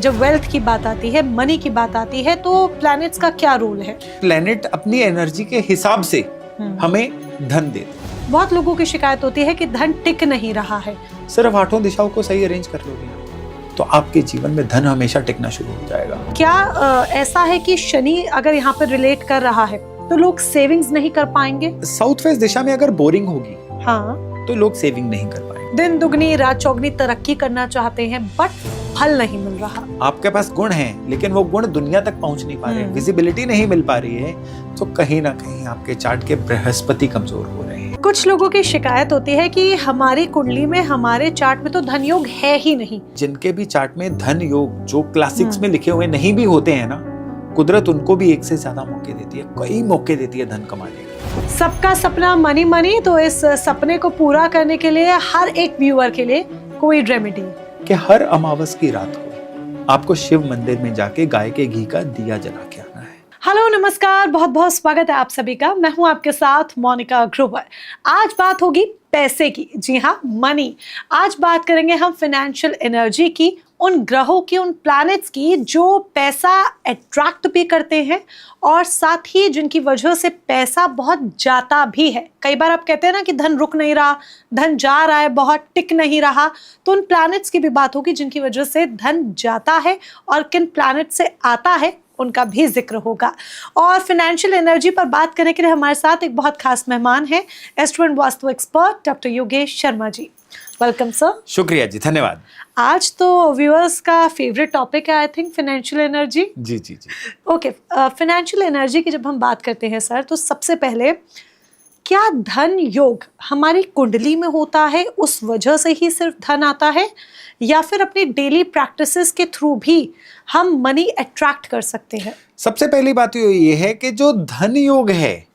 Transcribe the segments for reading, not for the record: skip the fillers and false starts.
जब वेल्थ की बात आती है, मनी की बात आती है, तो प्लैनेट्स का क्या रोल है? प्लेनेट अपनी एनर्जी के हिसाब से हमें धन देते हैं। बहुत लोगों की शिकायत होती है कि धन टिक नहीं रहा है। सिर्फ 8 दिशाओं को सही अरेंज कर लोगे तो आपके जीवन में धन हमेशा टिकना शुरू हो जाएगा। क्या ऐसा है कि शनि अगर यहाँ पर रिलेट कर रहा है तो लोग सेविंग्स नहीं कर पाएंगे? साउथ वेस्ट दिशा में अगर बोरिंग होगी हाँ, तो लोग सेविंग नहीं कर पाएंगे। दिन दुगनी रात चौगनी तरक्की करना चाहते हैं बट फल नहीं मिल रहा। आपके पास गुण हैं लेकिन वो गुण दुनिया तक पहुंच नहीं पा रहे, विजिबिलिटी नहीं मिल पा रही है, तो कहीं ना कहीं आपके चार्ट के बृहस्पति कमजोर हो रहे हैं। कुछ लोगों की शिकायत होती है कि हमारी कुंडली में, हमारे चार्ट में तो धन योग है ही नहीं। जिनके भी चार्ट में धन योग जो क्लासिक्स में लिखे हुए नहीं भी होते हैं ना, कुदरत उनको भी एक से ज्यादा मौके देती है, कई मौके देती है धन कमाने के। सबका सपना मनी मनी, तो इस सपने को पूरा करने के लिए हर एक व्यूअर के लिए कोई रेमेडी कि हर अमावस की रात को आपको शिव मंदिर में जाके गाय के घी का दिया जला के आना है। हेलो नमस्कार, बहुत बहुत स्वागत है आप सभी का। मैं हूं आपके साथ मोनिका ग्रोवर। आज बात होगी पैसे की, जी हाँ, मनी। आज बात करेंगे हम फाइनेंशियल एनर्जी की, उन ग्रहों की, उन प्लैनेट्स की जो पैसा अट्रैक्ट भी करते हैं और साथ ही जिनकी वजह से पैसा बहुत जाता भी है। कई बार आप कहते हैं ना कि धन रुक नहीं रहा, धन जा रहा है, बहुत टिक नहीं रहा, तो उन प्लैनेट्स की भी बात होगी जिनकी वजह से धन जाता है और किन प्लैनेट से आता है उनका भी जिक्र होगा। और फाइनेंशियल एनर्जी पर बात करने के लिए हमारे साथ एक बहुत खास मेहमान है, astro and vastu expert doctor Yogesh Sharma ji. Welcome sir. शुक्रिया जी, धन्यवाद। आज तो व्यूअर्स का फेवरेट टॉपिक है आई थिंक फाइनेंशियल एनर्जी। जी जी जी। ओके, फाइनेंशियल एनर्जी की जब हम बात करते हैं सर, तो सबसे पहले क्या धन योग हमारी कुंडली में होता है, उस वजह से ही सिर्फ धन आता है, या फिर अपनी डेली प्रैक्टिसेस के थ्रू भी हम मनी अट्रैक्ट कर सकते हैं? सबसे पहली बात तो ये है कि जो धन योग है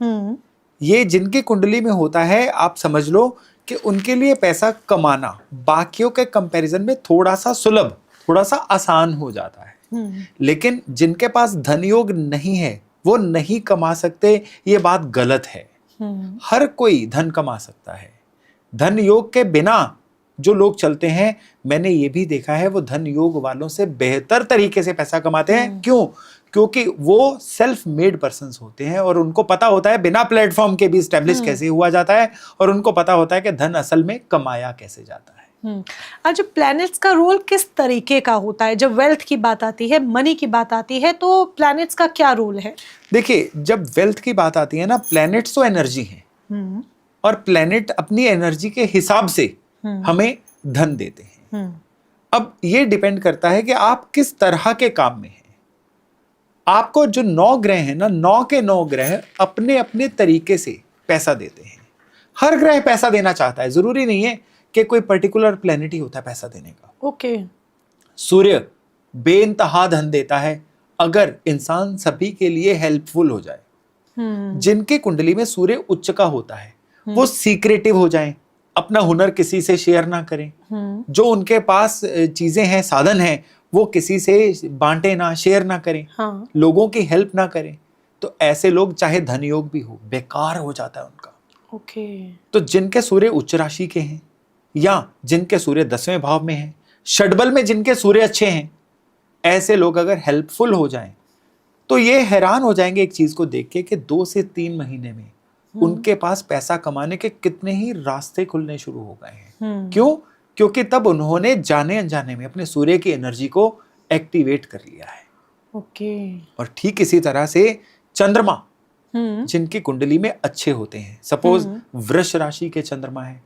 ये जिनकी कुंडली में होता है, आप समझ लो कि उनके लिए पैसा कमाना बाकियों के कंपैरिजन में थोड़ा सा सुलभ, थोड़ा सा आसान हो जाता है। लेकिन जिनके पास धन योग नहीं है वो नहीं कमा सकते, ये बात गलत है। हर कोई धन कमा सकता है। धन योग के बिना जो लोग चलते हैं, मैंने ये भी देखा है, वो धन योग वालों से बेहतर तरीके से पैसा कमाते हैं। क्यों? क्योंकि वो सेल्फ मेड पर्सन्स होते हैं और उनको पता होता है बिना प्लेटफॉर्म के भी एस्टेब्लिश कैसे हुआ जाता है, और उनको पता होता है कि धन असल में कमाया कैसे जाता है। अच्छा, प्लैनेट्स का रोल किस तरीके का होता है? जब वेल्थ की बात आती है, मनी की बात आती है, तो प्लैनेट्स का क्या रोल है? देखिए, जब वेल्थ की बात आती है ना, प्लैनेट्स तो एनर्जी हैं और प्लैनेट अपनी एनर्जी के हिसाब से हमें धन देते हैं। अब ये डिपेंड करता है कि आप किस तरह के काम में हैं। आपको जो 9 ग्रह हैं ना, 9 के 9 ग्रह अपने अपने तरीके से पैसा देते हैं। हर ग्रह पैसा देना चाहता है, जरूरी नहीं है कि कोई पर्टिकुलर प्लेनेट ही होता है पैसा देने का। ओके। सूर्य बेइंतहा धन देता है अगर इंसान सभी के लिए हेल्पफुल हो जाए। जिनके कुंडली में सूर्य उच्च का होता है वो सीक्रेटिव हो जाएं, अपना हुनर किसी से शेयर ना करें, जो उनके पास चीजें हैं, साधन हैं, वो किसी से बांटे ना, शेयर ना करें, लोगों की हेल्प ना करें, तो ऐसे लोग चाहे धन योग भी हो, बेकार हो जाता है उनका। ओके। तो जिनके सूर्य उच्च राशि के हैं या जिनके सूर्य 10वें भाव में हैं, षड्बल में जिनके सूर्य अच्छे हैं, ऐसे लोग अगर हेल्पफुल हो जाएं तो ये हैरान हो जाएंगे एक चीज को देख के कि 2 से 3 महीने में उनके पास पैसा कमाने के कितने ही रास्ते खुलने शुरू हो गए हैं। क्यों? क्योंकि तब उन्होंने जाने अनजाने में अपने सूर्य की एनर्जी को एक्टिवेट कर लिया है। ओके। और ठीक इसी तरह से चंद्रमा जिनकी कुंडली में अच्छे होते हैं, सपोज वृष राशि के चंद्रमा है,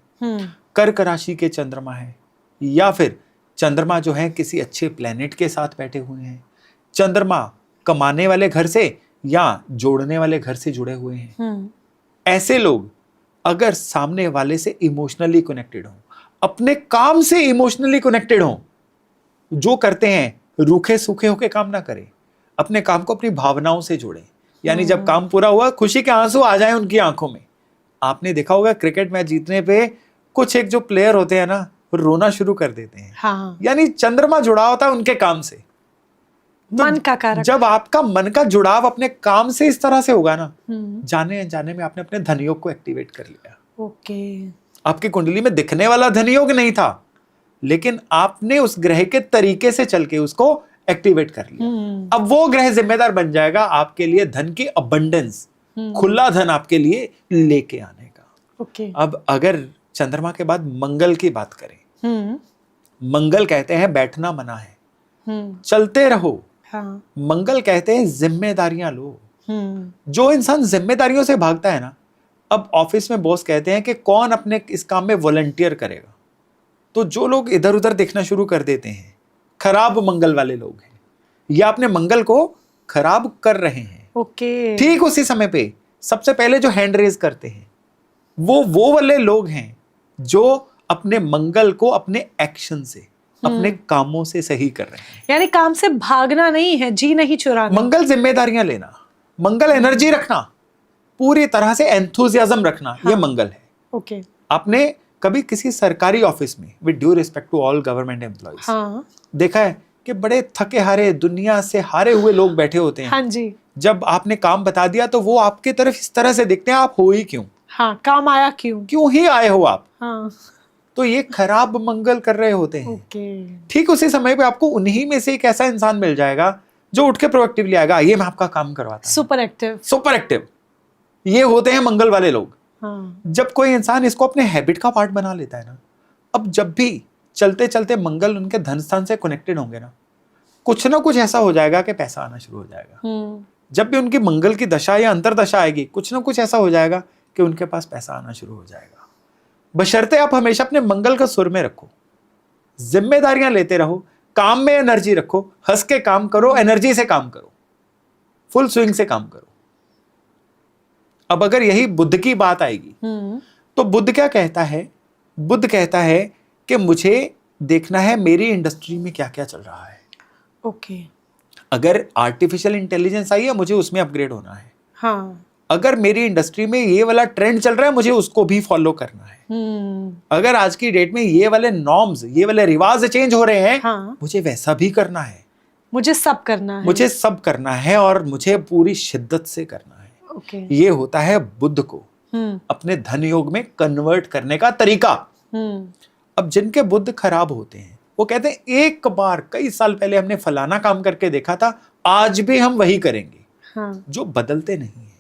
कर्क राशि के चंद्रमा है, या फिर चंद्रमा जो है किसी अच्छे प्लेनेट के साथ बैठे हुए हैं, चंद्रमा कमाने वाले घर से या जोड़ने वाले घर से जुड़े हुए हैं, ऐसे लोग अगर सामने वाले से इमोशनली कनेक्टेड हों, अपने काम से इमोशनली कनेक्टेड हों, जो करते हैं रूखे सूखे होके काम ना करें, अपने काम को अपनी भावनाओं से जोड़ें। यानी जब काम पूरा हुआ खुशी के आंसू आ जाएं उनकी आंखों में। आपने देखा होगा क्रिकेट मैच जीतने पे कुछ एक जो प्लेयर होते हैं ना, रोना शुरू कर देते हैं। हाँ। यानी चंद्रमा जुड़ा होता है उनके काम से। मन का कारक। जब आपका मन का जुड़ाव अपने काम से इस तरह से होगा ना, जाने अनजाने में आपने अपने धनयोग को एक्टिवेट कर लिया। ओके। आपकी कुंडली में दिखने वाला धनयोग नहीं था, लेकिन आपने उस ग्रह के तरीके से चल के उसको एक्टिवेट कर लिया, अब वो ग्रह जिम्मेदार बन जाएगा आपके लिए धन की अबंडेंस, खुला धन आपके लिए लेके आने का। ओके। अब अगर चंद्रमा के बाद मंगल की बात करें, मंगल कहते हैं बैठना मना है, चलते रहो। हाँ। मंगल कहते हैं जिम्मेदारियां लो। जो इंसान जिम्मेदारियों से भागता है ना, अब ऑफिस में बॉस कहते हैं कि कौन अपने इस काम में वॉलंटियर करेगा, तो जो लोग इधर उधर देखना शुरू कर देते हैं, खराब मंगल वाले लोग हैं, या अपने मंगल को खराब कर रहे हैं। ओके। ठीक उसी समय पे सबसे पहले जो हैंड रेज करते हैं वो वाले लोग हैं जो अपने मंगल को अपने एक्शन से, अपने कामों से सही कर रहे हैं। यानी काम से भागना नहीं है, जी नहीं चुराना। मंगल जिम्मेदारियां लेना, मंगल एनर्जी रखना, पूरी तरह से एंथुसियाज्म रखना। हाँ। ये मंगल है। ओके। आपने कभी किसी सरकारी ऑफिस में, with due respect to all government employees, हाँ। देखा है कि बड़े थके हारे, दुनिया से हारे हुए लोग बैठे होते हैं। हाँ जी। जब आपने काम बता दिया तो वो आपके तरफ इस तरह से देखते हैं, आप हो ही क्यों? हाँ, काम आया क्यों? क्यों ही आए हो आप? हाँ। तो ये खराब मंगल कर रहे होते हैं। ओके। ठीक उसी समय पे आपको उन्हीं में से एक ऐसा इंसान मिल जाएगा जो उठ के प्रोएक्टिवली आएगा, ये मैं आपका काम करवाता हूं। Super active. सुपर एक्टिव, ये होते हैं मंगल वाले लोग। हाँ। जब कोई इंसान इसको अपने हैबिट का पार्ट बना लेता है ना, अब जब भी चलते चलते मंगल उनके धन स्थान से कनेक्टेड होंगे ना कुछ ऐसा हो जाएगा कि पैसा आना शुरू हो जाएगा। जब भी उनकी मंगल की दशा या अंतरदशा आएगी, कुछ ना कुछ ऐसा हो जाएगा कि उनके पास पैसा आना शुरू हो जाएगा। बशर्ते आप हमेशा अपने मंगल का सुर में रखो, जिम्मेदारियां लेते रहो, काम में एनर्जी रखो, हंस के काम करो, एनर्जी से काम करो, फुल स्विंग से काम करो। अब अगर यही बुध की बात आएगी तो बुध क्या कहता है? बुध कहता है कि मुझे देखना है मेरी इंडस्ट्री में क्या क्या चल रहा है। ओके। अगर आर्टिफिशियल इंटेलिजेंस आई है, मुझे उसमें अपग्रेड होना है। हाँ। अगर मेरी इंडस्ट्री में ये वाला ट्रेंड चल रहा है, मुझे उसको भी फॉलो करना है। अगर आज की डेट में ये वाले नॉर्म्स, ये वाले रिवाज चेंज हो रहे हैं, हाँ। मुझे वैसा भी करना है। मुझे सब करना है। मुझे सब करना है और मुझे पूरी शिद्दत से करना है। ओके। ये होता है बुध को अपने धन योग में कन्वर्ट करने का तरीका। अब जिनके बुध खराब होते हैं वो कहते हैं एक बार कई साल पहले हमने फलाना काम करके देखा था, आज भी हम वही करेंगे। हाँ। जो बदलते नहीं है,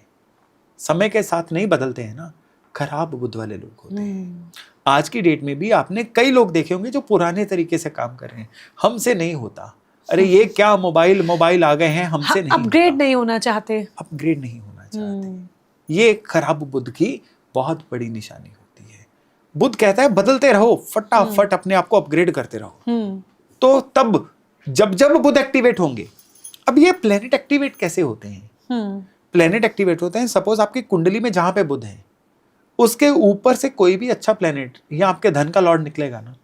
समय के साथ नहीं बदलते हैं ना, खराब बुध वाले लोग होते हैं। आज की डेट में भी आपने कई लोग देखे होंगे जो पुराने तरीके से काम कर रहे हैं, हमसे नहीं होता, अरे ये क्या मोबाइल आ गए हैं, हमसे नहीं, अपग्रेड नहीं होना चाहते, अपग्रेड नहीं होना चाहते। ये खराब बुध की बहुत बड़ी निशानी होती है। बुध कहता है बदलते रहो, फटाफट अपने आप को अपग्रेड करते रहो। तो तब जब जब बुध एक्टिवेट होंगे, अब ये प्लेनेट एक्टिवेट कैसे होते हैं? प्लेनेट एक्टिवेट होते हैं, सपोज आपकी कुंडली में जहां पे बुध है, उसके ऊपर से कोई भी अच्छा प्लेनेट या आपके धन का लॉर्ड निकलेगा ना,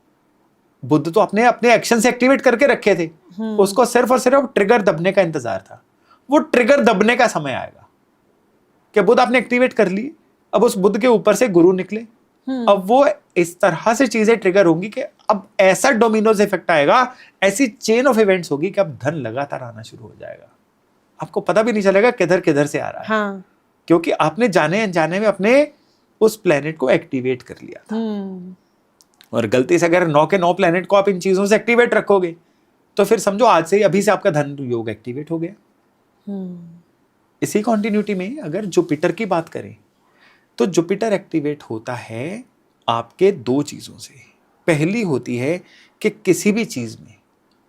बुध तो अपने अपने एक्शन से एक्टिवेट करके रखे थे, उसको सिर्फ और सिर्फ ट्रिगर दबने का इंतजार था। वो ट्रिगर दबने का समय आएगा कि बुध आपने एक्टिवेट कर लिए, अब उस बुध के ऊपर से गुरु निकले, अब वो इस तरह से चीजें ट्रिगर होंगी कि अब ऐसा डोमिनोज इफेक्ट आएगा, ऐसी चेन ऑफ इवेंट्स होगी कि अब धन लगातार आना शुरू हो जाएगा। आपको पता भी नहीं चलेगा किधर किधर से आ रहा है। हाँ। क्योंकि आपने जाने अनजाने में अपने उस प्लेनेट को एक्टिवेट कर लिया था। और गलती से अगर 9 के 9 प्लेनेट को आप इन चीजों से एक्टिवेट रखोगे तो फिर समझो आज से ही अभी से आपका धन योग एक्टिवेट हो गया। इसी कॉन्टिन्यूटी में अगर जुपिटर की बात करें तो जुपिटर एक्टिवेट होता है आपके 2 चीजों से। पहली होती है कि किसी भी चीज में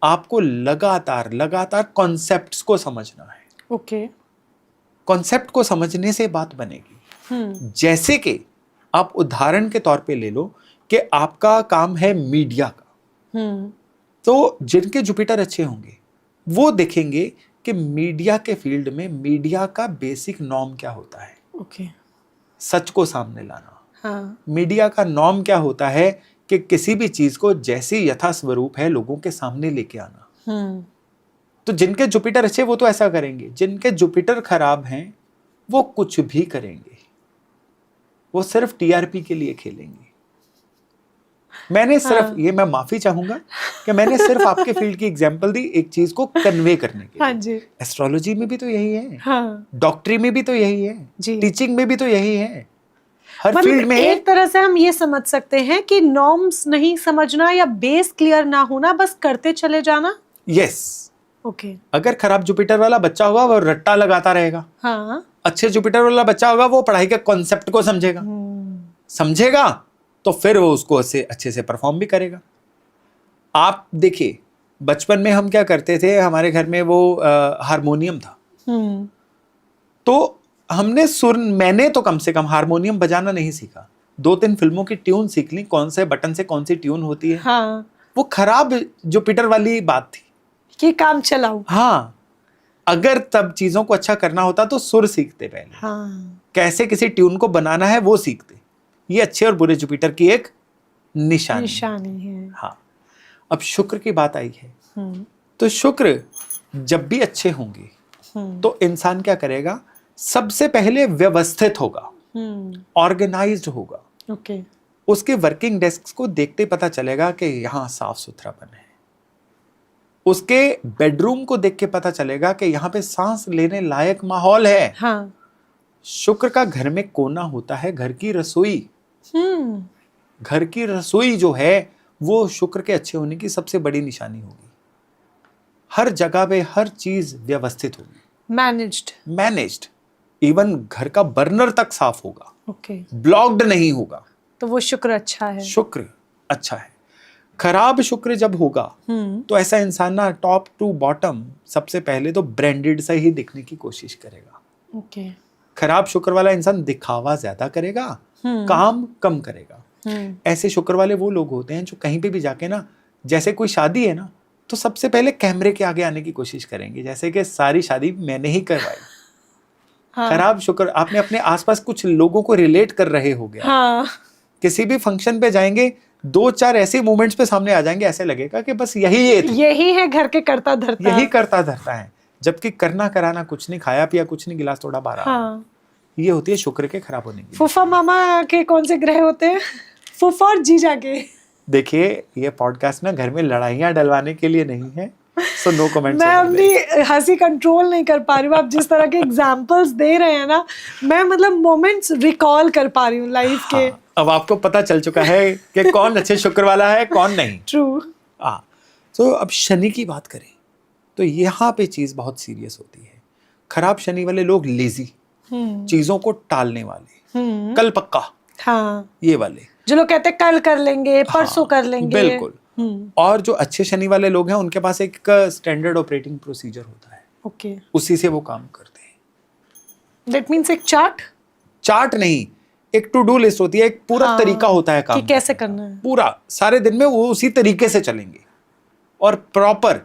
आपको लगातार कॉन्सेप्ट्स को समझना है। ओके। कॉन्सेप्ट को समझने से बात बनेगी। जैसे कि आप उदाहरण के तौर पे ले लो कि आपका काम है मीडिया का, तो जिनके जुपिटर अच्छे होंगे वो देखेंगे कि मीडिया के फील्ड में मीडिया का बेसिक नॉर्म क्या होता है। ओके। सच को सामने लाना। हाँ। मीडिया का नॉर्म क्या होता है कि किसी भी चीज को जैसी यथा स्वरूप है लोगों के सामने लेके आना। तो जिनके जुपिटर अच्छे वो तो ऐसा करेंगे, जिनके जुपिटर खराब हैं वो कुछ भी करेंगे, वो सिर्फ टीआरपी के लिए खेलेंगे। मैंने सिर्फ ये, मैं माफी चाहूंगा कि मैंने सिर्फ आपके फील्ड की एग्जांपल दी एक चीज को कन्वे करने के लिए। हाँ जी। एस्ट्रोलॉजी में भी तो यही है। हाँ। डॉक्टरी में भी तो यही है जी। टीचिंग में भी तो यही है, हर मतलब फील्ड में एक तरह से हम ये समझ सकते हैं कि नॉर्म्स नहीं समझना या बेस क्लियर ना होना, बस करते चले जाना। Yes, okay. अगर खराब जुपिटर वाला बच्चा होगा वो रट्टा लगाता रहेगा। हाँ। अच्छे जुपिटर वाला बच्चा होगा वो पढ़ाई के कॉन्सेप्ट को समझेगा तो फिर वो उसको अच्छे से परफॉर्म भी करेगा। आप देखिए बचपन में हम क्या करते थे, हमारे घर में वो हारमोनियम था, तो हमने मैंने तो कम से कम हारमोनियम बजाना नहीं सीखा, 2-3 फिल्मों की ट्यून सीख ली, कौन से बटन से कौन सी ट्यून होती है। हाँ। वो खराब जुपिटर वाली बात थी कि काम चलाओ। हाँ, अगर तब चीजों को अच्छा करना होता तो सुर सीखते पहले। हाँ। कैसे किसी ट्यून को बनाना है वो सीखते। ये अच्छे और बुरे जुपिटर की एक निशानी है। हाँ। अब शुक्र की बात आई है, तो शुक्र जब भी अच्छे होंगे तो इंसान क्या करेगा, सबसे पहले व्यवस्थित होगा, ऑर्गेनाइज्ड होगा। ओके। उसके वर्किंग डेस्क को देखते पता चलेगा कि यहाँ साफ सुथरापन है। उसके बेडरूम को देख के पता चलेगा कि यहाँ पे सांस लेने लायक माहौल है। हाँ। शुक्र का घर में कोना होता है घर की रसोई। घर की रसोई जो है वो शुक्र के अच्छे होने की सबसे बड़ी निशानी होगी। हर जगह पे हर चीज व्यवस्थित होगी, मैनेज्ड। इवन घर का बर्नर तक साफ होगा, ब्लॉक्ड नहीं होगा, तो वो शुक्र अच्छा है। शुक्र अच्छा है। खराब शुक्र जब होगा तो ऐसा इंसान ना टॉप टू बॉटम सबसे पहले तो ब्रांडेड से ही दिखने की कोशिश करेगा। खराब शुक्र वाला इंसान दिखावा ज्यादा करेगा, काम कम करेगा। ऐसे शुक्र वाले वो लोग होते हैं जो कहीं पे भी जाके ना, जैसे कोई शादी है ना तो सबसे पहले कैमरे के आगे आने की कोशिश करेंगे, जैसे कि सारी शादी मैंने ही करवाई। हाँ। खराब शुक्र, आपने अपने आसपास कुछ लोगों को रिलेट कर रहे हो गया। हाँ। किसी भी फंक्शन पे जाएंगे 2-4 ऐसे मोमेंट्स पे सामने आ जाएंगे, ऐसे लगेगा कि बस यही है घर के करता धरता, यही करता धरता है, जबकि करना कराना कुछ नहीं, खाया पिया कुछ नहीं, गिलास थोड़ा बारह। हाँ। ये होती है शुक्र के खराब होने की। फूफा मामा के कौन से ग्रह होते हैं? फूफा और जीजा के। देखिए ये पॉडकास्ट ना घर में लड़ाइयां डलवाने के लिए नहीं है, सो नो कमेंट। मैं अपनी हंसी कंट्रोल नहीं कर पा रही हूँ, आप जिस तरह के एग्जांपल्स दे रहे हैं ना, मैं मतलब मोमेंट्स रिकॉल कर पा रही हूँ लाइफ के। अब आपको पता चल चुका है कि कौन अच्छे शुक्र वाला है कौन नहीं। ट्रू। तो अब शनि की बात करें तो यहाँ पे चीज बहुत सीरियस होती है। खराब शनि वाले लोग लेजी, चीजों को टालने वाले, कल पक्का, हाँ, ये वाले जो लोग कहते हैं कल कर लेंगे, परसों कर लेंगे। बिल्कुल। और जो अच्छे शनि वाले लोग हैं उनके पास एक स्टैंडर्ड ऑपरेटिंग प्रोसीजर होता है। ओके। उसी से वो काम करते हैं। दैट मींस एक चार्ट नहीं, एक टू डू लिस्ट होती है, एक पूरा तरीका होता है काम कि कैसे करना है। पूरा सारे दिन में वो उसी तरीके से चलेंगे और प्रॉपर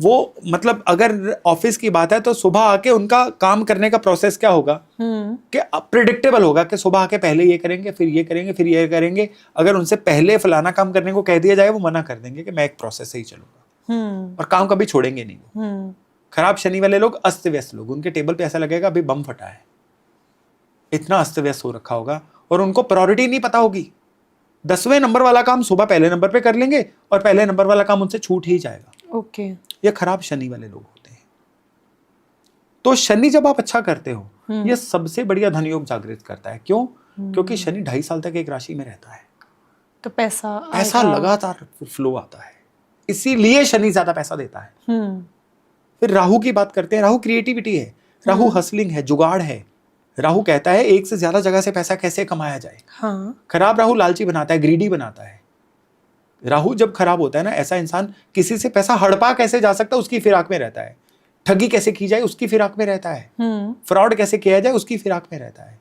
वो, मतलब अगर ऑफिस की बात है तो सुबह आके उनका काम करने का प्रोसेस क्या होगा कि प्रिडिक्टेबल होगा कि सुबह आके पहले ये करेंगे, फिर ये करेंगे, फिर ये करेंगे। अगर उनसे पहले फलाना काम करने को कह दिया जाए वो मना कर देंगे कि मैं एक प्रोसेस से ही चलूंगा, और काम कभी छोड़ेंगे नहीं। खराब शनि वाले लोग अस्त व्यस्त लोग, उनके टेबल पे ऐसा लगेगा अभी बम फटा है, इतना अस्त व्यस्त हो रखा होगा, और उनको प्रायोरिटी नहीं पता होगी। 10वें नंबर वाला काम सुबह पहले नंबर पे कर लेंगे और पहले नंबर वाला काम उनसे छूट ही जाएगा। ओके। ये खराब शनि वाले लोग होते हैं। तो शनि जब आप अच्छा करते हो ये सबसे बढ़िया धन योग जागृत करता है। क्यों? क्योंकि शनि 2.5 साल तक एक राशि में रहता है, तो पैसा लगातार फ्लो आता है, इसीलिए शनि ज्यादा पैसा देता है। फिर राहु की बात करते हैं। राहु क्रिएटिविटी है, राहु हसलिंग है, जुगाड़ है। राहु कहता है एक से ज्यादा जगह से पैसा कैसे कमाया जाए। हाँ। खराब राहु लालची बनाता है, ग्रीडी बनाता है। राहु जब खराब होता है ना, ऐसा इंसान किसी से पैसा हड़पा कैसे जा सकता है उसकी फिराक में रहता है, ठगी कैसे की जाए उसकी फिराक में रहता है, फ्रॉड कैसे किया जाए उसकी फिराक में रहता है।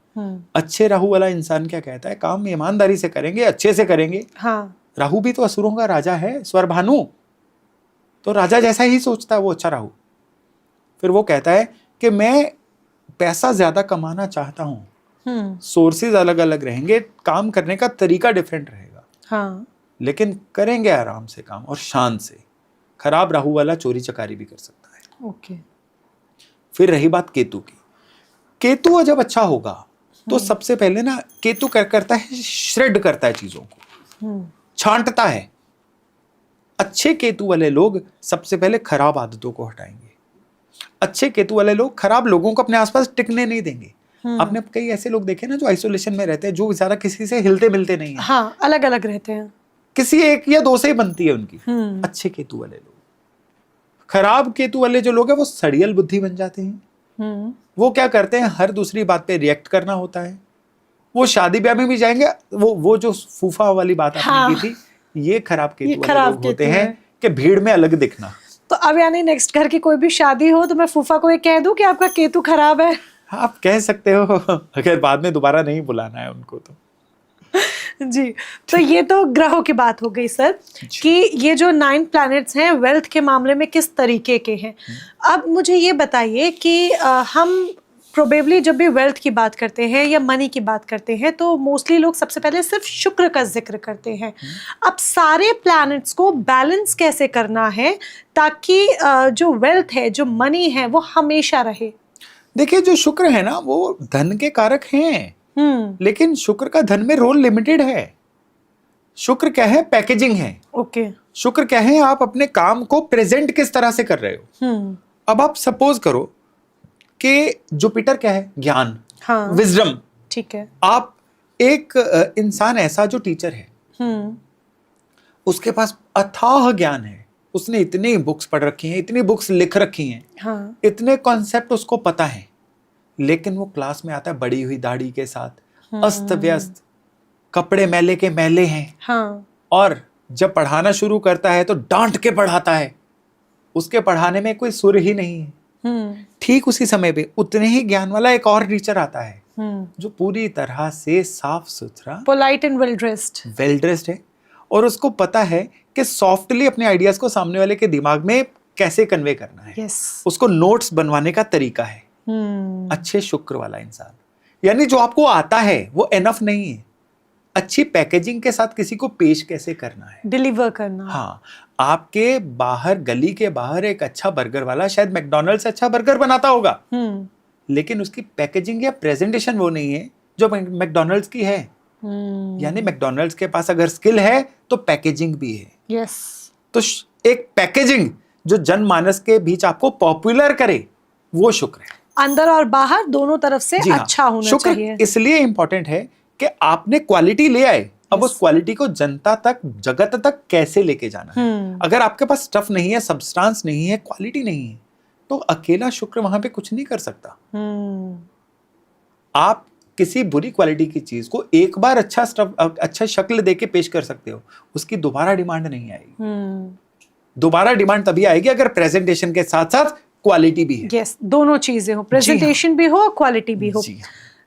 अच्छे राहु वाला इंसान क्या कहता है, काम ईमानदारी से करेंगे, अच्छे से करेंगे। हाँ। राहु भी तो असुरों का राजा है, स्वरभानु, तो राजा जैसा ही सोचता है वो अच्छा राहु। फिर वो कहता है कि मैं पैसा ज्यादा कमाना चाहता हूँ, सोर्सेज अलग अलग रहेंगे, काम करने का तरीका डिफरेंट रहेगा। हाँ। लेकिन करेंगे आराम से काम और शान से। खराब राहु वाला चोरी चकारी भी कर सकता है। ओके। फिर रही बात केतु की। केतु जब अच्छा होगा तो सबसे पहले ना केतु करता है, श्रेड करता है चीजों को, छांटता है। अच्छे केतु वाले लोग सबसे पहले खराब आदतों को हटाएंगे। अच्छे केतु वाले लोग खराब लोगों को अपने आसपास टिकने नहीं देंगे। आपने कई ऐसे लोग देखे ना जो आइसोलेशन में रहते हैं, जो ज्यादा किसी से हिलते मिलते नहीं है। हाँ, अलग अलग रहते हैं, किसी एक या दो से ही बनती है उनकी। अच्छे केतु वाले लोग खराब केतु वाले जो लोग हैं वो सड़ियल बुद्धि बन जाते हैं। वो क्या करते हैं, हर दूसरी बात पे रिएक्ट करना होता है। वो शादी ब्याह में भी जाएंगे, वो जो फूफा वाली बात आपने की थी, ये खराब केतु वाले लोग होते हैं कि भीड़ में अलग दिखना। तो अब यानी नेक्स्ट घर की कोई भी शादी हो तो मैं फूफा को ये कह दूं कि आपका केतु खराब है? आप कह सकते हो, अगर बाद में दोबारा नहीं बुलाना है उनको तो। जी, तो ये तो ग्रहों की बात हो गई सर, कि ये जो 9 प्लैनेट्स हैं वेल्थ के मामले में किस तरीके के हैं। अब मुझे ये बताइए कि हम प्रोबेबली जब भी वेल्थ की बात करते हैं या मनी की बात करते हैं तो मोस्टली लोग सबसे पहले सिर्फ शुक्र का जिक्र करते हैं। अब सारे प्लैनेट्स को बैलेंस कैसे करना है ताकि जो वेल्थ है, जो मनी है, वो हमेशा रहे? देखिए, जो शुक्र है ना वो धन के कारक हैं, लेकिन शुक्र का धन में रोल लिमिटेड है। शुक्र क्या है, पैकेजिंग है। ओके। शुक्र क्या है, आप अपने काम को प्रेजेंट किस तरह से कर रहे हो। अब आप सपोज करो कि जुपिटर क्या है, ज्ञान, हाँ, विजडम। ठीक है। आप एक इंसान ऐसा जो टीचर है, उसके पास अथाह ज्ञान है, उसने इतनी बुक्स पढ़ रखी हैं, इतनी बुक्स लिख रखी हैं, हाँ, इतने कॉन्सेप्ट उसको पता है, लेकिन वो क्लास में आता है बड़ी हुई दाढ़ी के साथ, अस्त व्यस्त, कपड़े मैले के मैले हैं, हाँ, और जब पढ़ाना शुरू करता है तो डांट के पढ़ाता है, उसके पढ़ाने में कोई सुर ही नहीं है। ठीक उसी समय पे उतने ही ज्ञान वाला एक और टीचर आता है जो पूरी तरह से साफ सुथरा, पोलाइट एंड वेल ड्रेस्ड है, और उसको पता है कि सॉफ्टली अपने आइडियाज को सामने वाले के दिमाग में कैसे कन्वे करना है। उसको नोट्स बनवाने का तरीका है। अच्छे शुक्र वाला इंसान, यानी जो आपको आता है वो एनफ नहीं है, अच्छी पैकेजिंग के साथ किसी को पेश कैसे करना है, डिलीवर करना। हाँ, आपके बाहर, गली के बाहर एक अच्छा बर्गर वाला शायद मैकडॉनल्ड्स से अच्छा बर्गर बनाता होगा, लेकिन उसकी पैकेजिंग या प्रेजेंटेशन वो नहीं है जो मैकडॉनल्ड्स की है। यानी मैकडॉनल्ड्स के पास अगर स्किल है तो पैकेजिंग भी है। यस। तो एक पैकेजिंग जो जनमानस के बीच आपको पॉपुलर करे, वो शुक्र है। अंदर और बाहर दोनों तरफ से अच्छा होना चाहिए। इसलिए इंपॉर्टेंट है कि आपने क्वालिटी ले आए, अब उस क्वालिटी को जनता तक, जगत तक कैसे लेके जाना है। अगर आपके पास स्टफ नहीं है, सब्सटेंस नहीं है, क्वालिटी नहीं है, तो अकेला शुक्र वहां पे कुछ नहीं कर सकता। आप किसी बुरी क्वालिटी की चीज को एक बार अच्छा स्टफ, अच्छा शक्ल देके पेश कर सकते हो, उसकी दोबारा डिमांड नहीं आएगी। दोबारा डिमांड तभी आएगी अगर प्रेजेंटेशन के साथ साथ क्वालिटी भी है। यस, दोनों चीजें हो, प्रेजेंटेशन भी हो, क्वालिटी भी हो।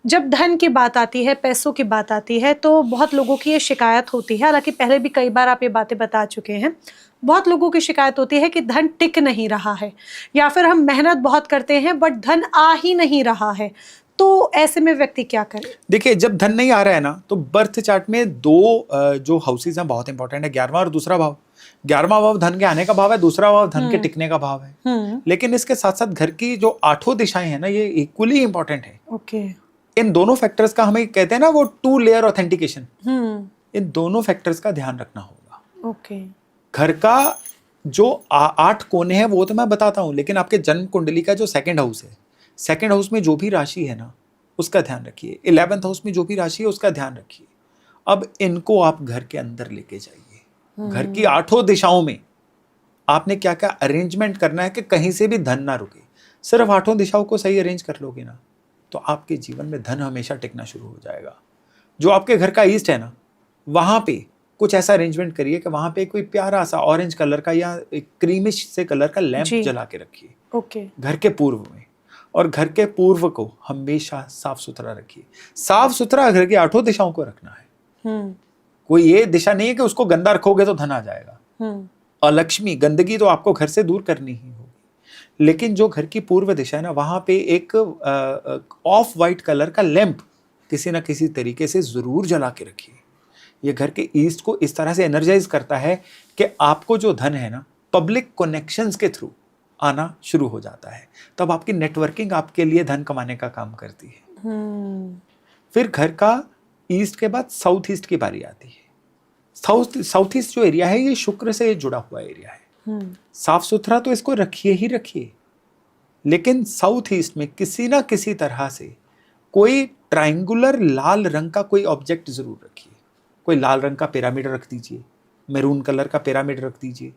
जब धन की बात आती है, पैसों की बात आती है, तो बहुत लोगों की ये शिकायत होती है, हालांकि पहले भी कई बार आप ये बातें बता चुके हैं। बहुत लोगों की शिकायत होती है कि धन टिक नहीं रहा है, या फिर हम मेहनत बहुत करते हैं बट धन आ ही नहीं रहा है। तो ऐसे में व्यक्ति क्या करे? देखिए, जब धन नहीं आ रहा है ना, तो बर्थ चार्ट में दो जो हाउसेज हैं बहुत इंपॉर्टेंट है, 11वां और दूसरा भाव। 11वां भाव धन के आने का भाव है, दूसरा भाव धन के टिकने का भाव है। लेकिन इसके साथ साथ घर की जो 8 दिशाएं हैं ना, ये इक्वली इंपॉर्टेंट है। ओके। इन दोनों फैक्टर्स का, हमें कहते हैं ना वो 2 लेयर ऑथेंटिकेशन, इन दोनों फैक्टर्स का ध्यान रखना होगा। ओके। घर का जो 8 कोने हैं वो तो मैं बताता हूँ, लेकिन आपके जन्म कुंडली का जो 2nd हाउस है, 2nd हाउस में जो भी राशि है ना उसका ध्यान रखिए। 11th हाउस में जो भी राशि है उसका ध्यान रखिए। अब इनको आप घर के अंदर लेके जाइए। घर की 8 दिशाओं में आपने क्या क्या अरेंजमेंट करना है कि कहीं से भी धन ना रुके। सिर्फ 8 दिशाओं को सही अरेंज कर लोगे ना, तो आपके जीवन में धन हमेशा टिकना शुरू हो जाएगा। जो आपके घर का ईस्ट है ना, वहां पे कुछ ऐसा अरेंजमेंट करिए कि वहां पे कोई प्यारा सा ऑरेंज कलर का या एक क्रीमिश से कलर का लैंप जला के रखिए। ओके। घर के पूर्व में, और घर के पूर्व को हमेशा साफ सुथरा रखिए। साफ सुथरा घर की 8 दिशाओं को रखना है। कोई ये दिशा नहीं है कि उसको गंदा रखोगे तो धन आ जाएगा। अलक्ष्मी, गंदगी तो आपको घर से दूर करनी ही होगी। लेकिन जो घर की पूर्व दिशा है ना, वहां पे एक ऑफ वाइट कलर का लैंप किसी ना किसी तरीके से जरूर जला के रखिए। ये घर के ईस्ट को इस तरह से एनर्जाइज करता है कि आपको जो धन है ना, पब्लिक कनेक्शंस के थ्रू आना शुरू हो जाता है। तब आपकी नेटवर्किंग आपके लिए धन कमाने का काम करती है। फिर घर का ईस्ट के बाद साउथ ईस्ट की बारी आती है। साउथ ईस्ट जो एरिया है, ये शुक्र से जुड़ा हुआ एरिया है। साफ सुथरा तो इसको रखिए ही रखिए, लेकिन साउथ ईस्ट में किसी ना किसी तरह से कोई ट्रायंगुलर लाल रंग का कोई ऑब्जेक्ट जरूर रखिए। कोई लाल रंग का पिरामिड रख दीजिए, मैरून कलर का पिरामिड रख दीजिए,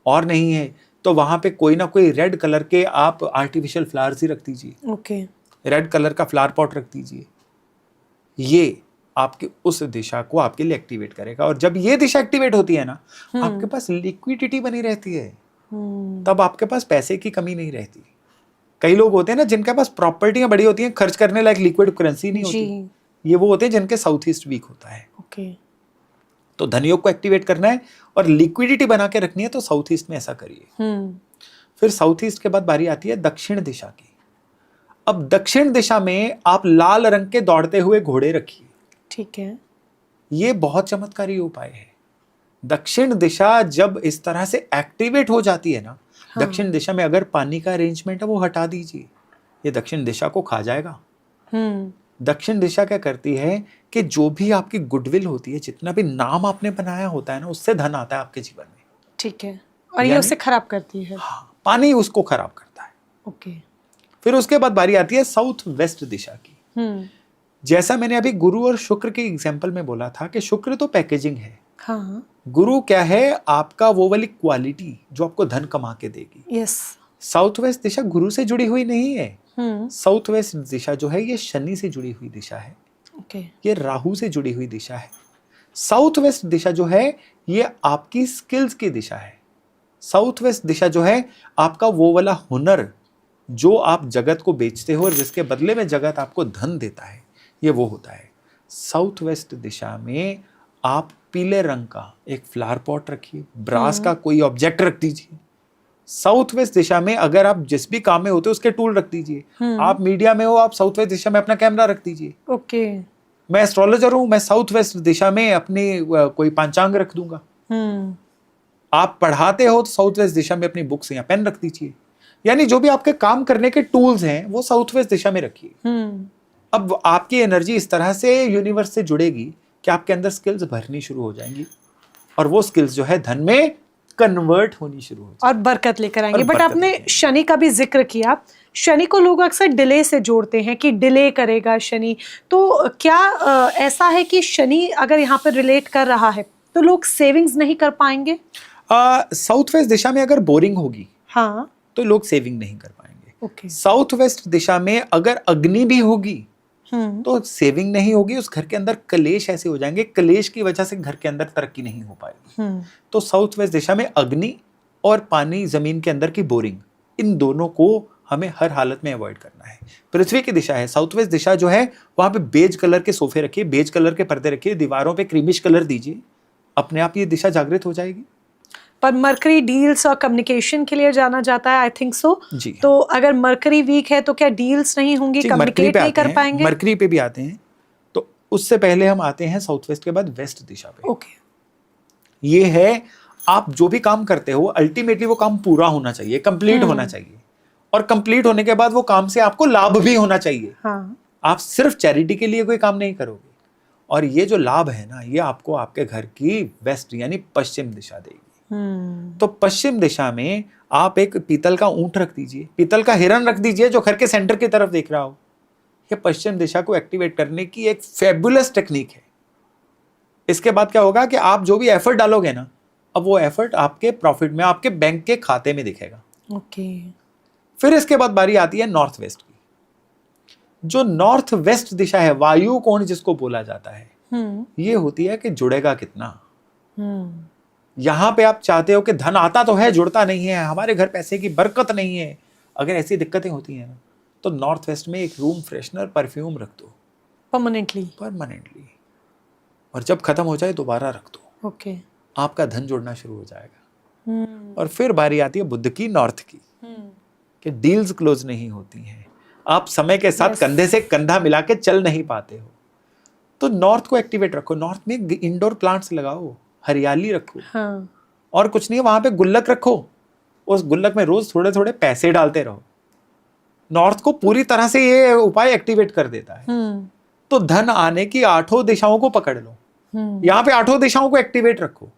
और नहीं है तो वहां पे कोई ना कोई रेड कलर के आप आर्टिफिशियल फ्लावर्स ही रख दीजिए, ओके, रेड कलर का फ्लावर पॉट रख दीजिए। ये आपकी उस दिशा को आपके लिए एक्टिवेट करेगा, और जब ये दिशा एक्टिवेट होती है ना, आपके पास लिक्विडिटी बनी रहती है, तब आपके पास पैसे की कमी नहीं रहती। कई लोग होते हैं ना जिनके पास प्रॉपर्टियां बड़ी होती हैं, खर्च करने लायक लिक्विड करेंसी नहीं होती, ये वो होते हैं जिनके साउथ ईस्ट वीक होता है। ओके, तो धनयोग को एक्टिवेट करना है और लिक्विडिटी बना के रखनी है, तो साउथ ईस्ट में ऐसा करिए। फिर साउथ ईस्ट के बाद बारी आती है दक्षिण दिशा की। अब दक्षिण दिशा में आप लाल रंग के दौड़ते हुए घोड़े रखिए। ठीक है, ये बहुत चमत्कारी उपाय है। दक्षिण दिशा जब इस तरह से एक्टिवेट हो जाती है ना, दक्षिण दिशा में अगर पानी का अरेंजमेंट है वो हटा दीजिए, ये दक्षिण दिशा को खा जाएगा। दक्षिण दिशा क्या करती है कि जो भी आपकी गुडविल होती है, जितना भी नाम आपने बनाया होता है ना, उससे धन आता है आपके जीवन में। ठीक है, और ये उसे खराब करती है। हाँ, पानी उसको खराब करता है। ओके, फिर उसके बाद बारी आती है साउथ वेस्ट दिशा की। जैसा मैंने अभी गुरु और शुक्र के एग्जाम्पल में बोला था कि शुक्र तो पैकेजिंग है, हाँ, गुरु क्या है, आपका वो वाली क्वालिटी जो आपको धन कमा के देगी। यस, साउथ वेस्ट दिशा गुरु से जुड़ी हुई नहीं है। साउथ वेस्ट दिशा जो है ये शनि से जुड़ी हुई दिशा है। ओके, ये राहु से जुड़ी हुई दिशा है। साउथ वेस्ट दिशा जो है ये आपकी स्किल्स की दिशा है। साउथ वेस्ट दिशा जो है आपका वो वाला हुनर जो आप जगत को बेचते हो और जिसके बदले में जगत आपको धन देता है, ये वो होता है। साउथ वेस्ट दिशा में आप पीले रंग का एक फ्लावर पॉट रखिए, ब्रास का कोई ऑब्जेक्ट रख दीजिए। साउथ वेस्ट दिशा में अगर आप जिस भी काम में होते हो उसके टूल रख दीजिए। आप मीडिया में हो, आप साउथ वेस्ट दिशा में अपना कैमरा रख दीजिए। ओके, मैं एस्ट्रोलॉजर हूं, मैं साउथ वेस्ट दिशा में अपनी कोई पंचांग रख दूंगा। आप पढ़ाते हो तो साउथ वेस्ट दिशा में अपनी बुक्स या पेन रख दीजिए। यानी जो भी आपके काम करने के टूल्स हैं वो साउथ वेस्ट दिशा में रखिए। अब आपकी एनर्जी इस तरह से यूनिवर्स से जुड़ेगी कि आपके अंदर स्किल्स भरनी शुरू हो जाएंगी, और वो स्किल्स जो है धन में कन्वर्ट होनी शुरू हो जाएगी और बरकत लेकर आएंगे। बट आपने शनि का भी जिक्र किया। शनि को लोग अक्सर डिले से जोड़ते हैं कि डिले करेगा शनि, तो क्या ऐसा है कि शनि अगर यहाँ पर रिलेट कर रहा है तो लोग सेविंग्स नहीं कर पाएंगे? साउथ वेस्ट दिशा में अगर बोरिंग होगी, हाँ, तो लोग सेविंग नहीं कर पाएंगे। ओके, साउथ वेस्ट दिशा में अगर अग्नि भी होगी तो सेविंग नहीं होगी, उस घर के अंदर कलेश ऐसे हो जाएंगे, कलेश की वजह से घर के अंदर तरक्की नहीं हो पाएगी। तो साउथ वेस्ट दिशा में अग्नि और पानी, जमीन के अंदर की बोरिंग, इन दोनों को हमें हर हालत में अवॉइड करना है। पृथ्वी की दिशा है साउथ वेस्ट दिशा जो है, वहां पे बेज कलर के सोफे रखिए, बेज कलर के पर्दे रखिए, दीवारों पे क्रीमिश कलर दीजिए, अपने आप ये दिशा जागृत हो जाएगी। पर मरकरी डील्स और कम्युनिकेशन के लिए जाना जाता है, आई थिंक सो। जी, तो अगर मरकरी वीक है तो क्या डील्स नहीं होंगी, कम्युनिकेट नहीं कर पाएंगे? मरकरी पे भी आते हैं, तो उससे पहले हम आते हैं साउथ वेस्ट के बाद वेस्ट दिशा पे। ओके, ये है आप जो भी काम करते हो अल्टीमेटली वो काम पूरा होना चाहिए, कंप्लीट होना चाहिए, और कंप्लीट होने के बाद वो काम से आपको लाभ भी होना चाहिए। हाँ, आप सिर्फ चैरिटी के लिए कोई काम नहीं करोगे, और ये जो लाभ है ना, ये आपको आपके घर की वेस्ट यानी पश्चिम दिशा देगी। तो पश्चिम दिशा में आप एक पीतल का ऊंट रख दीजिए, पीतल का हिरन रख दीजिए जो घर के सेंटर की तरफ देख रहा हो। ये पश्चिम दिशा को एक्टिवेट करने की एक फेबुलस टेक्निक है। इसके बाद क्या होगा कि आप जो भी एफर्ट डालोगे ना, अब वो एफर्ट आपके प्रॉफिट में, आपके बैंक के खाते में दिखेगा। ओके, फिर इसके बाद बारी आती है नॉर्थ वेस्ट की। जो नॉर्थ वेस्ट दिशा है, वायु कोण जिसको बोला जाता है, ये होती है कि जुड़ेगा कितना। यहां पे आप चाहते हो कि धन आता तो है, जुड़ता नहीं है, हमारे घर पैसे की बरकत नहीं है। अगर ऐसी दिक्कतें होती हैं ना, तो नॉर्थ वेस्ट में एक रूम फ्रेशनर परफ्यूम रख दो परमानेंटली, और जब खत्म हो जाए दोबारा रख दो। ओके, आपका धन जुड़ना शुरू हो जाएगा। और फिर बारी आती है बुध की, नॉर्थ की, कि डील्स क्लोज नहीं होती हैं, आप समय के साथ कंधे से कंधा मिला के चल नहीं पाते हो। तो नॉर्थ को एक्टिवेट रखो। नॉर्थ में इंडोर प्लांट्स लगाओ, हरियाली रखो। हाँ, और कुछ नहीं, वहां पे गुल्लक रखो, उस गुल्लक में रोज थोड़े थोड़े पैसे डालते रहो। नॉर्थ को पूरी तरह से ये उपाय एक्टिवेट कर देता है। तो धन आने की 8 दिशाओं को पकड़ लो, यहाँ पे 8 दिशाओं को एक्टिवेट रखो,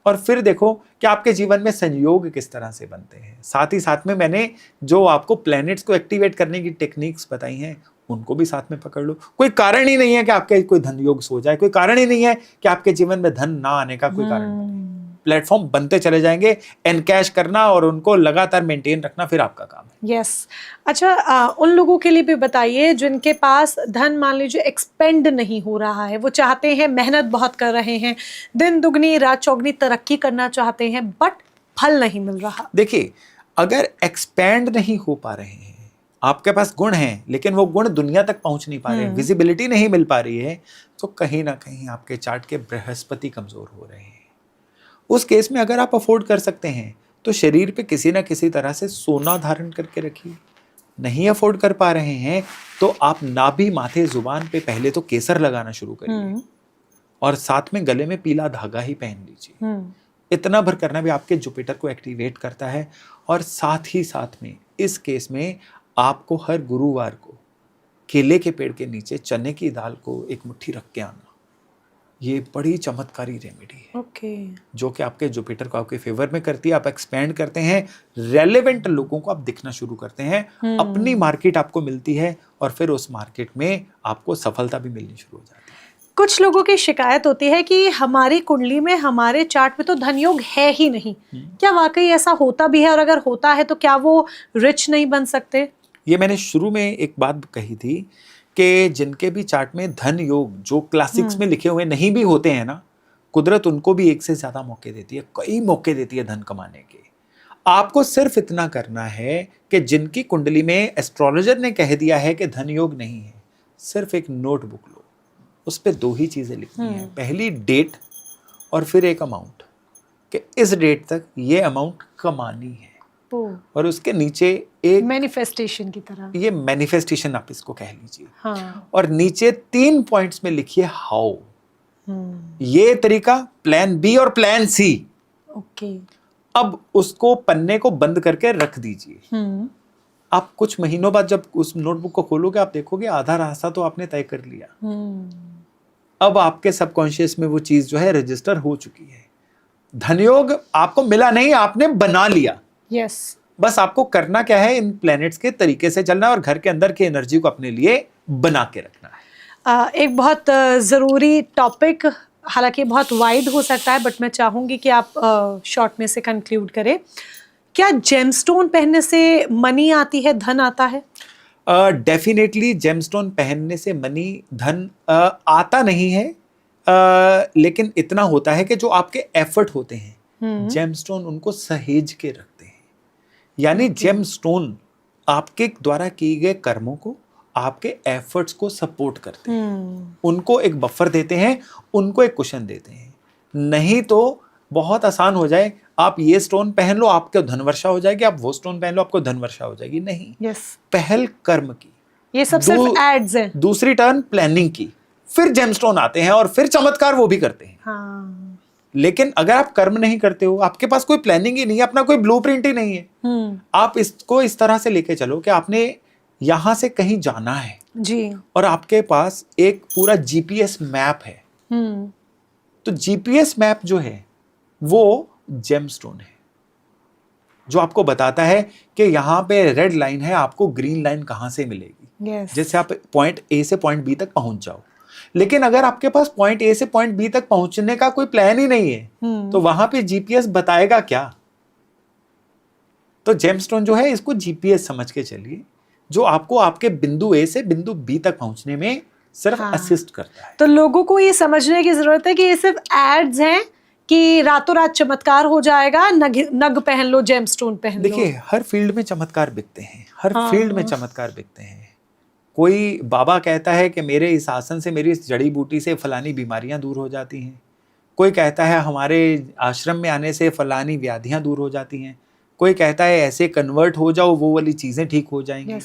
और फिर देखो कि आपके जीवन में संयोग किस तरह से बनते हैं। साथ ही साथ में मैंने जो आपको प्लैनेट्स को एक्टिवेट करने की टेक्निक्स बताई हैं, उनको भी साथ में पकड़ लो। कोई कारण ही नहीं है कि आपके कोई धन योग सो जाए, कोई कारण ही नहीं है कि आपके जीवन में धन ना आने का कोई कारण बने। प्लेटफॉर्म बनते चले जाएंगे। एनकैश करना और उनको लगातार मेंटेन रखना फिर आपका काम है। यस अच्छा, उन लोगों के लिए भी बताइए जिनके पास धन मान लीजिए एक्सपेंड नहीं हो रहा है, वो चाहते हैं, मेहनत बहुत कर रहे हैं, दिन दुगनी रात चौगनी तरक्की करना चाहते हैं, बट फल नहीं मिल रहा। देखिए, अगर एक्सपैंड नहीं हो पा रहे हैं, आपके पास गुण हैं लेकिन वो गुण दुनिया तक पहुंच नहीं पा रहे हैं, विजिबिलिटी नहीं मिल पा रही है, तो कहीं ना कहीं आपके चार्ट के बृहस्पति कमजोर हो रहे हैं। उस केस में अगर आप अफोर्ड कर सकते हैं तो शरीर पे किसी ना किसी तरह से सोना धारण करके रखिए। नहीं अफोर्ड कर पा रहे हैं तो आप नाभि, माथे, जुबान पे पहले तो केसर लगाना शुरू करिए और साथ में गले में पीला धागा ही पहन लीजिए। इतना भर करना भी आपके जुपिटर को एक्टिवेट करता है। और साथ ही साथ में इस केस में आपको हर गुरुवार को केले के पेड़ के नीचे चने की दाल को एक मुट्ठी रख के आना। ये बड़ी चमत्कारी रेमेडी है जो कि आपके जुपिटर को आपके फेवर में करती है। आप एक्सपैंड करते हैं, रेलेवेंट लोगों को आप दिखना शुरू करते हैं, अपनी मार्केट आपको मिलती है और फिर उस मार्केट में आपको सफलता भी मिलनी शुरू हो जाती है। कुछ लोगों की शिकायत होती है कि हमारी कुंडली में, हमारे चार्ट में तो धन योग है ही नहीं। क्या वाकई ऐसा होता भी है, और अगर होता है तो क्या वो रिच नहीं बन सकते? ये मैंने शुरू में एक बात कही थी कि जिनके भी चार्ट में धन योग जो क्लासिक्स में लिखे हुए नहीं भी होते हैं ना, कुदरत उनको भी एक से ज्यादा मौके देती है, कई मौके देती है धन कमाने के। आपको सिर्फ इतना करना है कि जिनकी कुंडली में एस्ट्रोलॉजर ने कह दिया है कि धन योग नहीं है, सिर्फ एक नोटबुक लो, उस पे 2 ही चीजें लिखनी है। पहली डेट और फिर एक अमाउंट, कि इस डेट तक ये अमाउंट कमानी है। और उसके नीचे एक मैनिफेस्टेशन की तरह, ये मैनिफेस्टेशन आप इसको कह लीजिए। और नीचे 3 पॉइंट्स में लिखिए हाउ। ये तरीका, प्लान बी और प्लान सी। अब उसको पन्ने को बंद करके रख दीजिए। आप कुछ महीनों बाद जब उस नोटबुक को खोलोगे, आप देखोगे आधा रास्ता तो आपने तय कर लिया। अब आपके सबकॉन्शियस में वो चीज जो है रजिस्टर हो चुकी है। धनयोग आपको मिला नहीं, आपने बना लिया। यस बस आपको करना क्या है, इन प्लैनेट्स के तरीके से चलना और घर के अंदर की एनर्जी को अपने लिए बना के रखना है। एक बहुत ज़रूरी टॉपिक, हालांकि बहुत वाइड हो सकता है, बट मैं चाहूंगी कि आप शॉर्ट में से कंक्लूड करें। क्या जेमस्टोन पहनने से मनी आती है, धन आता है? डेफिनेटली जेमस्टोन पहनने से मनी, धन आता नहीं है, लेकिन इतना होता है कि जो आपके एफर्ट होते हैं जेमस्टोन उनको सहेज के रखते हैं। यानी जेमस्टोन आपके द्वारा किए गए कर्मों को, आपके एफर्ट्स को सपोर्ट करते हैं, उनको एक बफर देते हैं, उनको एक कुशन देते हैं। नहीं तो बहुत आसान हो जाए, आप ये स्टोन पहन लो आपको धन वर्षा हो जाएगी, आप वो स्टोन पहन लो आपको धन वर्षा हो जाएगी। नहीं, पहल कर्म की, ये सब सिर्फ एड्स हैं। दूसरी टर्न प्लानिंग की, फिर जेमस्टोन आते हैं और फिर चमत्कार वो भी करते हैं। लेकिन अगर आप कर्म नहीं करते हो, आपके पास कोई प्लानिंग ही नहीं है, अपना कोई ब्लूप्रिंट ही नहीं है, आप इसको इस तरह से लेके चलो कि आपने यहां से कहीं जाना है जी, और आपके पास एक पूरा जीपीएस मैप है। तो जीपीएस मैप जो है वो जेमस्टोन है, जो आपको बताता है कि यहाँ पे रेड लाइन है, आपको ग्रीन लाइन कहां से मिलेगी। जैसे आप पॉइंट ए से पॉइंट बी तक पहुंच जाओ। लेकिन अगर आपके पास पॉइंट ए से पॉइंट बी तक पहुंचने का कोई प्लान ही नहीं है, तो वहां पे जीपीएस बताएगा क्या? तो जेमस्टोन जो है, इसको जीपीएस समझ के चलिए, जो आपको आपके बिंदु ए से बिंदु बी तक पहुंचने में सिर्फ असिस्ट करता है। तो लोगों को ये समझने की जरूरत है कि ये सिर्फ एड्स हैं कि रातों रात चमत्कार हो जाएगा, नग पहन लो, जेमस्टोन पहन लो। देखिए, हर फील्ड में चमत्कार बिकते हैं, हर फील्ड में चमत्कार बिकते हैं। कोई बाबा कहता है कि मेरे इस आसन से, मेरी इस जड़ी बूटी से फलानी बीमारियां दूर हो जाती हैं। कोई कहता है हमारे आश्रम में आने से फलानी व्याधियां दूर हो जाती हैं। कोई कहता है ऐसे कन्वर्ट हो जाओ, वो वाली चीजें ठीक हो जाएंगी।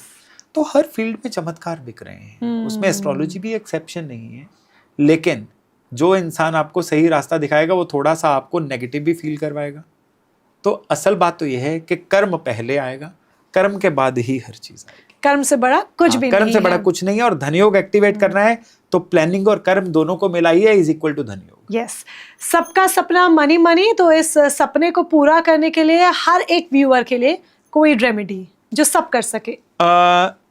तो हर फील्ड में चमत्कार बिक रहे हैं, उसमें एस्ट्रोलॉजी भी एक्सेप्शन नहीं है। लेकिन जो इंसान आपको सही रास्ता दिखाएगा वो थोड़ा सा आपको नेगेटिव भी फील करवाएगा। तो असल बात तो यह है कि कर्म पहले आएगा, कर्म के बाद ही हर चीज आएगी। कर्म से बड़ा कुछ भी कर्म नहीं से है। बड़ा कुछ नहीं है। और धनयोग एक्टिवेट करना है तो प्लानिंग और कर्म दोनों को मिलाइए, इज इक्वल टू धनयोग। यस, सबका सपना मनी मनी। तो इस सपने को पूरा करने के लिए हर एक व्यूअर के लिए कोई रेमेडी जो सब कर सके।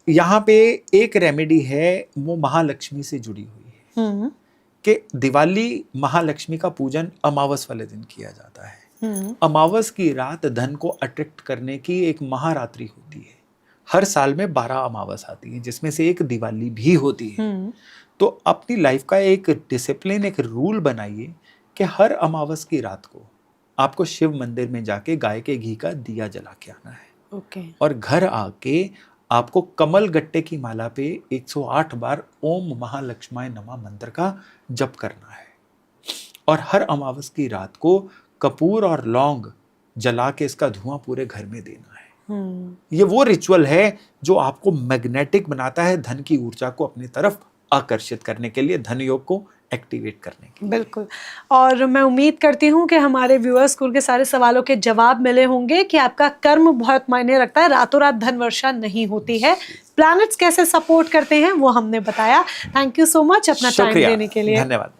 यहाँ पे एक रेमेडी है, वो महालक्ष्मी से जुड़ी हुई है कि दिवाली महालक्ष्मी का पूजन अमावस वाले दिन किया जाता है। अमावस की रात धन को अट्रैक्ट करने की एक महारात्रि होती है। हर साल में 12 अमावस आती है, जिसमें से एक दिवाली भी होती है। तो अपनी लाइफ का एक डिसिप्लिन, एक रूल बनाइए कि हर अमावस की रात को आपको शिव मंदिर में जाके गाय के घी का दिया जला के आना है। और घर आके आपको कमल गट्टे की माला पे 108 बार ओम महालक्ष्माय नमः मंत्र का जप करना है। और हर अमावस की रात को कपूर और लौंग जला के इसका धुआं पूरे घर में देना है। ये वो रिचुअल है जो आपको मैग्नेटिक बनाता है, धन की ऊर्जा को अपनी तरफ आकर्षित करने के लिए, धन योग को एक्टिवेट करने के लिए। बिल्कुल। और मैं उम्मीद करती हूँ कि हमारे व्यूअर्स स्कूल के सारे सवालों के जवाब मिले होंगे कि आपका कर्म बहुत मायने रखता है, रातों रात धन वर्षा नहीं होती है। प्लैनेट्स कैसे सपोर्ट करते हैं वो हमने बताया। थैंक यू सो मच अपना टाइम देने के लिए। धन्यवाद।